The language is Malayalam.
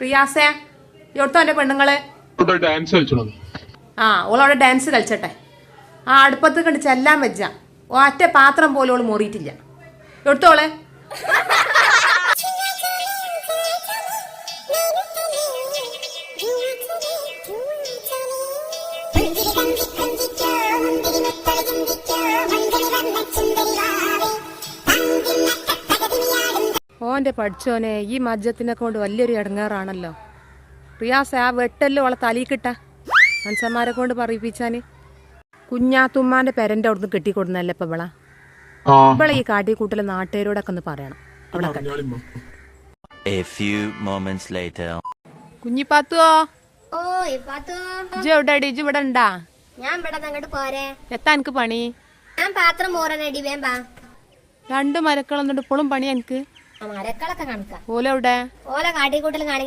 റിയാസേ എവിടുത്തോ എന്റെ പെണ്ണുങ്ങള് ഡാൻസ് കളിച്ചോ? ആ ഓളവിടെ ഡാൻസ് കളിച്ചട്ടെ. ആ അടുപ്പത്ത് കണ്ട് ചെല്ലാൻ വെച്ച ഒറ്റ പാത്രം പോലും ഓള് മോറിയിട്ടില്ല. എവിടുത്തോളെ ഓന്റെ പഠിച്ചോനെ ഈ മജ്ജത്തിനെ കൊണ്ട് വലിയൊരു ഇടങ്ങാറാണല്ലോ. റിയാസ് ആ വെട്ടല്ലോ ഓളെ തലയിക്കിട്ട മനുഷ്യന്മാരെ കൊണ്ട് പറയിപ്പിച്ചാന്. കുഞ്ഞാത്തുമ്മാന്റെ പെരന്റെ അവിടുന്ന് കെട്ടിക്കൊടുന്നല്ലേ ഇപ്പൊ ഇവളെ ഈ കാട്ടിക്കൂട്ടലെ നാട്ടുകാരോടൊക്കെ ഒന്ന് പറയണം. അവിടെ കുഞ്ഞിപ്പാത്തുവോ ഇജ്ജ് എവിടെടി? ഇജ്ജ് ഇവിടെ ഉണ്ടാ? ഞാൻ ഇവിടെ അങ്ങോട്ട് പോരെ. എത്താ എനിക്ക് പണി? ഞാൻ പാത്രം മോറനടി വേമ്പാ. 2 മരക്കളൊന്നുണ്ട് ഇപ്പോഴും പണി എനിക്ക്. മരക്കളൊക്കെ കണക്കാ. ഓലെവിടെ? ഓല കാട്ടിക്കൂട്ടൽ കാണി